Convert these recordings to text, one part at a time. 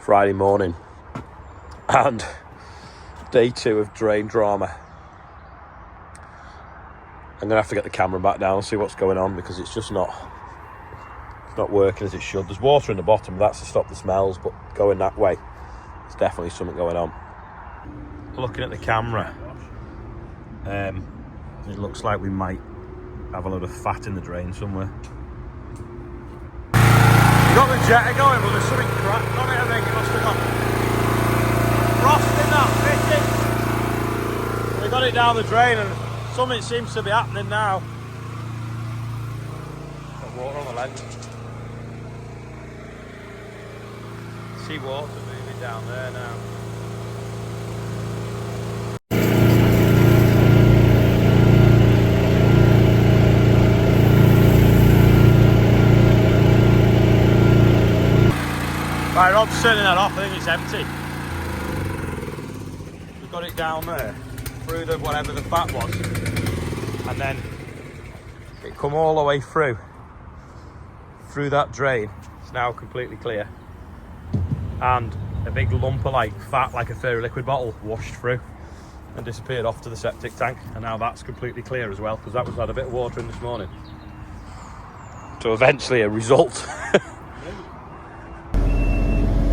Friday morning and day 2 of drain drama. I'm gonna have to get the camera back down and see what's going on, because it's just not working as it should. There's water in the bottom, that's to stop the smells, but going that way, there's definitely something going on. Looking at the camera, it looks like we might have a load of fat in the drain somewhere. You got the jetter going, but there's something cracked on it. I think it must have got frost in that fitting. We got it down the drain and something seems to be happening now. Got water on the leg. See water moving down there now. Right, Rob's turning that off. I think it's empty. We've got it down there through the whatever the fat was, and then it come all the way through that drain. It's now completely clear, and a big lump of like fat, like a fairy liquid bottle, washed through and disappeared off to the septic tank, and now that's completely clear as well, because that was had a bit of water in this morning. So eventually a result.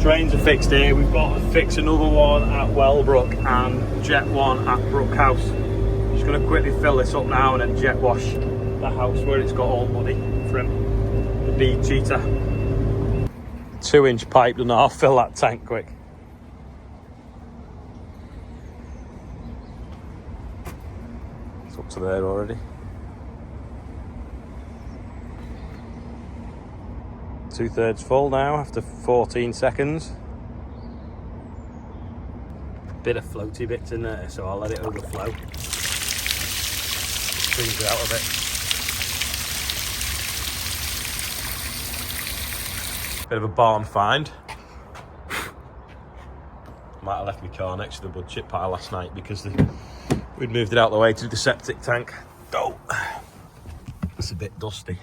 Drains are fixed here. We've got to fix another one at Wellbrook and jet one at Brook House. Just going to quickly fill this up now and then jet wash the house where it's got all muddy from the bee cheetah. 2-inch pipe, and I'll fill that tank quick. It's up to there already. 2/3 full now after 14 seconds. Bit of floaty bits in there, so I'll let it overflow. Squeeze it out a bit. Bit of a barn find. Might have left my car next to the wood chip pile last night because we'd moved it out of the way to the septic tank. Oh, it's a bit dusty.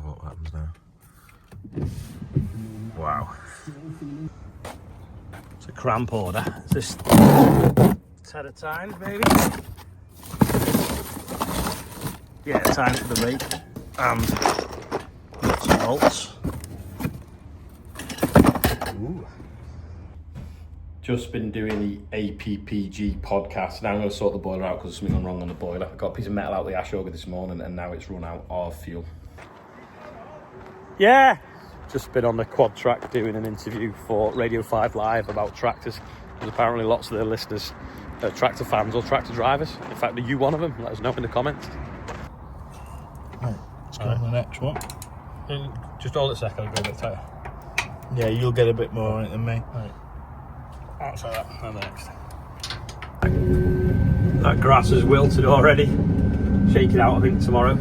What happens now? Wow. It's a cramp order. It's just 10 at a time, maybe. Yeah, time for the rake and nuts and bolts. Ooh. Just been doing the APPG podcast. Now I'm going to sort the boiler out because there's something gone wrong on the boiler. I got a piece of metal out of the ash auger this morning and now it's run out of fuel. Yeah, just been on the quad track doing an interview for Radio 5 Live about tractors. There's apparently lots of their listeners are tractor fans or tractor drivers. In fact, are you one of them? Let us know in the comments. Right, let's go on the next one. Just hold it a second, I'll go a bit tighter. Yeah, you'll get a bit more on it than me. Right. That's like that, and next. That grass has wilted already. Shake it out, I think, tomorrow.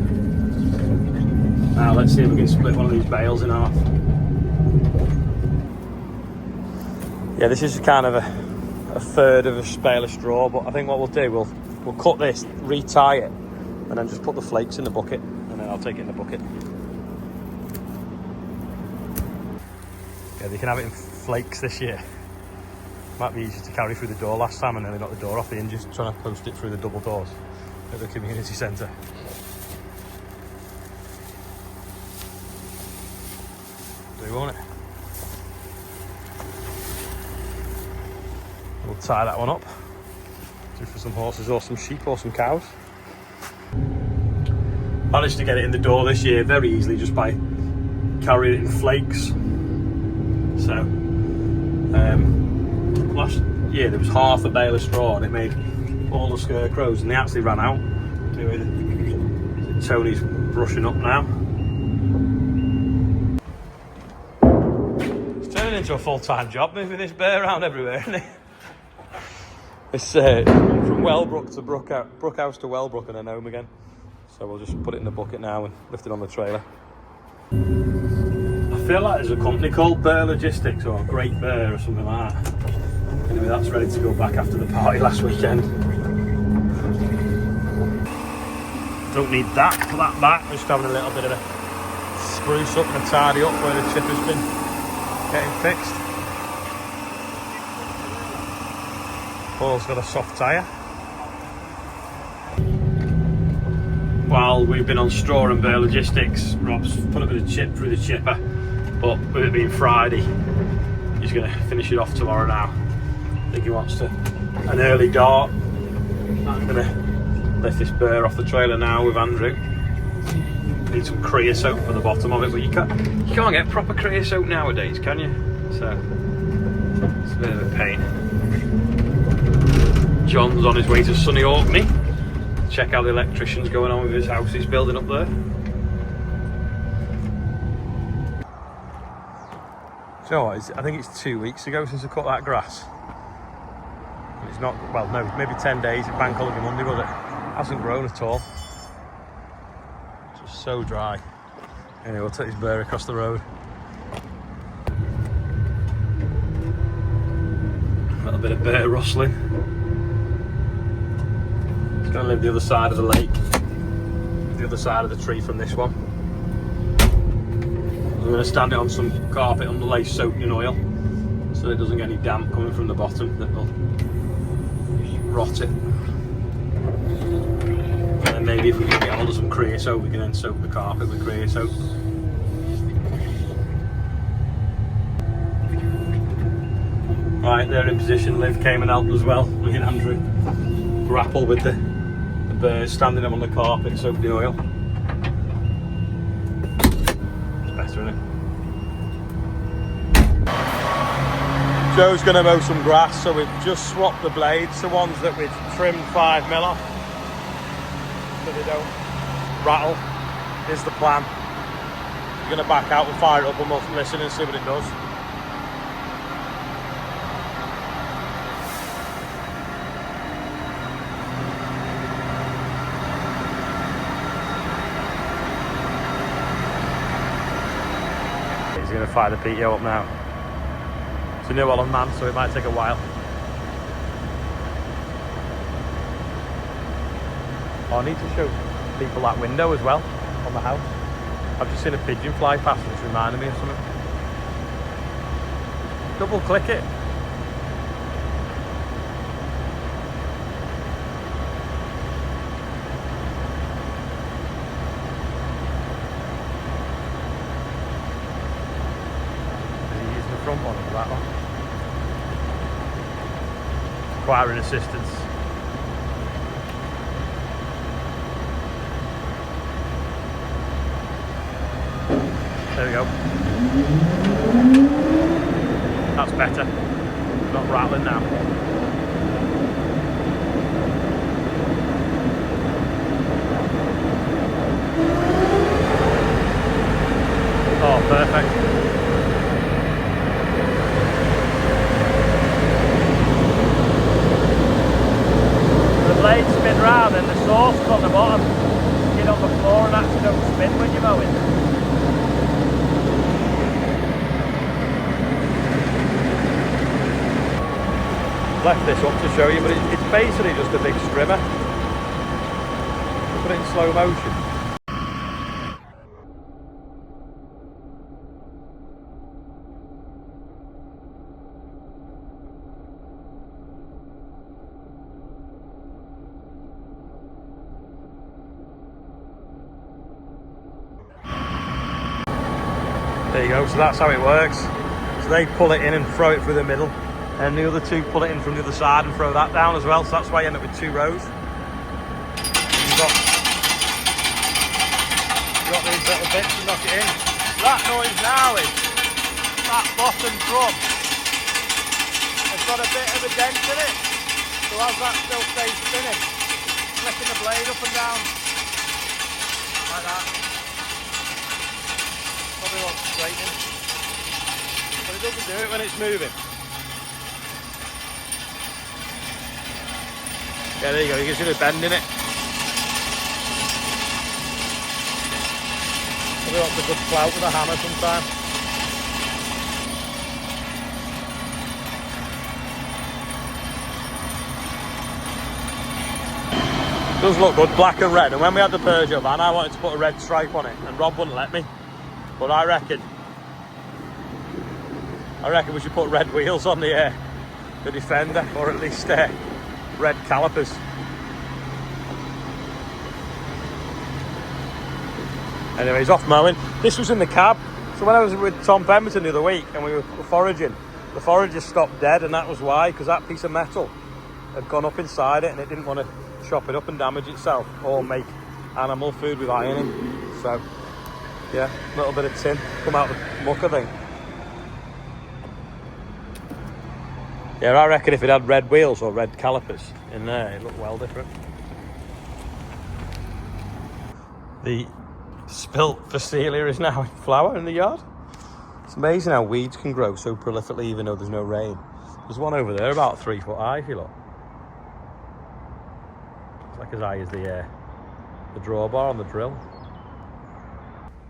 Now let's see if we can split one of these bales in half. Yeah, this is kind of a third of a bale of straw, but I think what we'll do, we'll cut this, retie it, and then just put the flakes in the bucket, and then I'll take it in the bucket. Yeah, they can have it in flakes this year. Might be easier to carry through the door. Last time I nearly got the door off the hinges trying to post it through the double doors at the community centre. Won't it? We'll tie that one up. Do for some horses or some sheep or some cows. Managed to get it in the door this year very easily just by carrying it in flakes. So last year there was half a bale of straw and it made all the scarecrows, and they actually ran out. Anyway, Tony's brushing up now. Into a full-time job moving this bear around everywhere, isn't it? It's from Wellbrook to Brook House to Wellbrook and then home again. So we'll just put it in the bucket now and lift it on the trailer. I feel like there's a company called Bear Logistics or Great Bear or something like that. Anyway, that's ready to go back after the party last weekend. Don't need that, put that back. Just having a little bit of a spruce up and a tidy up where the chip has been. getting fixed. Paul's got a soft tyre. While we've been on straw and bare logistics, Rob's put a bit of chip through the chipper, but with it being Friday, he's going to finish it off tomorrow now. I think he wants an early dart. I'm going to lift this burr off the trailer now with Andrew. Need some creosote for the bottom of it, but you can't get proper creosote nowadays, can you? So it's a bit of a pain. John's on his way to sunny Orkney. Check how the electrician's going on with his house he's building up there. Do you know what? I think it's 2 weeks ago since I cut that grass. And it's not, well, no, maybe 10 days at Bank Holiday Monday, but it hasn't grown at all. It's just so dry. Anyway, we'll take this burr across the road. A little bit of burr rustling. It's going to live the other side of the lake, the other side of the tree from this one. I'm going to stand it on some carpet underlay soaked in oil so it doesn't get any damp coming from the bottom that will rot it. And then maybe if we can get hold of some creosote, we can then soak the carpet with creosote. Right, they're in position. Liv came and helped as well. Me and Andrew grapple with the birds, standing them on the carpet soaked in oil. Better, isn't it? Joe's going to mow some grass, so we've just swapped the blades, the ones that we've trimmed 5mm off so they don't rattle. Here's the plan. We're going to back out and fire it up and we'll listen and see what it does. He's going to fire the PTO up now. It's a new one on man, so it might take a while. Oh, I need to show people that window as well on the house. I've just seen a pigeon fly past and it's reminded me of something. Double click it. Front one or that one. Requiring assistance. There we go. That's better. Not rattling now. Oh, perfect. Blade spin round and the sauce is on the bottom. Get on the floor and actually don't spin when you're mowing. Left this up to show you, but it's basically just a big strimmer. Put it in slow motion. There you go, so that's how it works. So they pull it in and throw it through the middle, and the other two pull it in from the other side and throw that down as well, so that's why you end up with 2 rows. You've got these little bits to knock it in. That noise now is that bottom drum has got a bit of a dent in it, so as that still stays spinning, flicking the blade up and down like that. Probably wants straightening, but it doesn't do it when it's moving. Yeah, there you go, you can see the bend in it. Probably wants a good clout with a hammer sometime. It does look good, black and red, and when we had the Peugeot van I wanted to put a red stripe on it and Rob wouldn't let me. But I reckon I reckon we should put red wheels on the Defender, or at least red calipers. Anyway, he's off mowing. This was in the cab. So when I was with Tom Pemberton the other week and we were foraging, the forager stopped dead, and that was why, because that piece of metal had gone up inside it and it didn't want to chop it up and damage itself or make animal food with iron in. So yeah, a little bit of tin come out the muck, I think. Yeah, I reckon if it had red wheels or red calipers in there, it'd look well different. The spilt Phacelia is now in flower in the yard. It's amazing how weeds can grow so prolifically even though there's no rain. There's one over there about 3 foot high, if you look. It's like as high as the drawbar on the drill.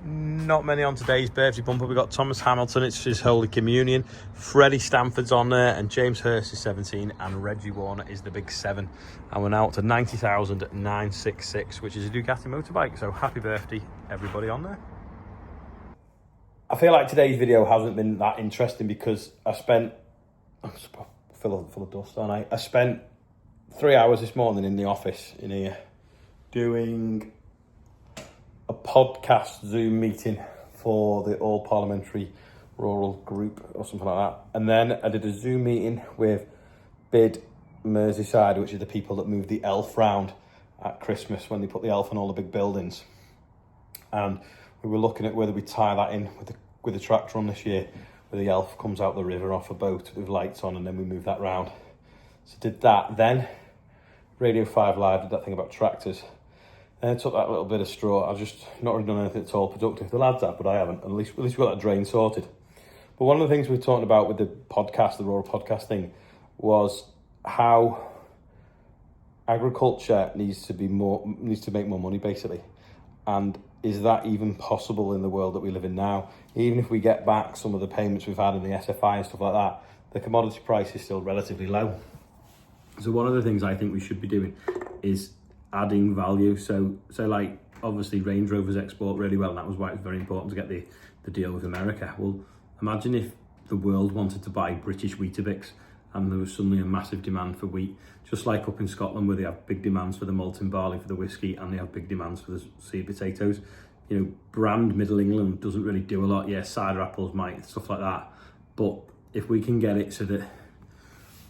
Not many on today's birthday bumper. We've got Thomas Hamilton, it's his Holy Communion. Freddie Stanford's on there, and James Hurst is 17, and Reggie Warner is the big 7. And we're now up to 90,966, which is a Ducati motorbike. So happy birthday, everybody on there. I feel like today's video hasn't been that interesting because I'm full of dust, aren't I? I spent 3 hours this morning in the office in here doing a podcast Zoom meeting for the All Parliamentary Rural Group or something like that. And then I did a Zoom meeting with BID Merseyside, which is the people that move the elf round at Christmas when they put the elf on all the big buildings. And we were looking at whether we tie that in with the tractor on this year, where the elf comes out the river off a boat with lights on, and then we move that round. So did that. Then Radio 5 Live did that thing about tractors. And I took that little bit of straw. I've just not really done anything at all productive. The lads have, but I haven't. At least we got that drain sorted. But one of the things we were talking about with the podcast, the rural podcast thing, was how agriculture needs to make more money, basically. And is that even possible in the world that we live in now? Even if we get back some of the payments we've had in the SFI and stuff like that, the commodity price is still relatively low. So one of the things I think we should be doing is adding value. So like, obviously Range Rovers export really well, and that was why it was very important to get the deal with America. Well, imagine if the world wanted to buy British Weetabix and there was suddenly a massive demand for wheat, just like up in Scotland where they have big demands for the malting barley for the whiskey, and they have big demands for the seed potatoes. You know, brand Middle England doesn't really do a lot. Yeah, cider apples might, stuff like that. But if we can get it so that,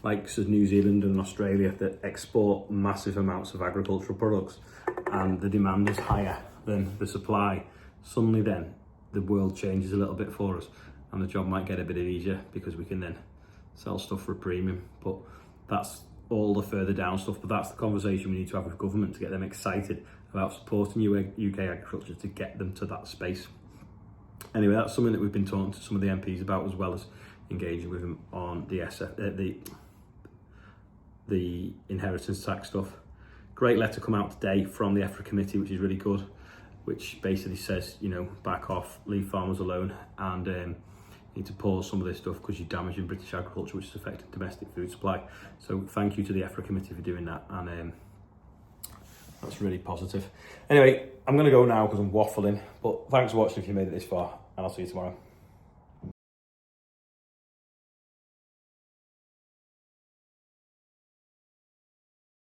like so New Zealand and Australia, that export massive amounts of agricultural products and the demand is higher than the supply, suddenly then the world changes a little bit for us and the job might get a bit easier because we can then sell stuff for a premium. But that's all the further down stuff, but that's the conversation we need to have with government to get them excited about supporting UK agriculture to get them to that space. Anyway, that's something that we've been talking to some of the MPs about, as well as engaging with them on the inheritance tax stuff. Great letter come out today from the EFRA committee, which is really good, which basically says, you know, back off, leave farmers alone, and you need to pause some of this stuff because you're damaging British agriculture, which is affecting domestic food supply. So thank you to the EFRA committee for doing that, and that's really positive. Anyway, I'm going to go now because I'm waffling, but thanks for watching if you made it this far, and I'll see you tomorrow.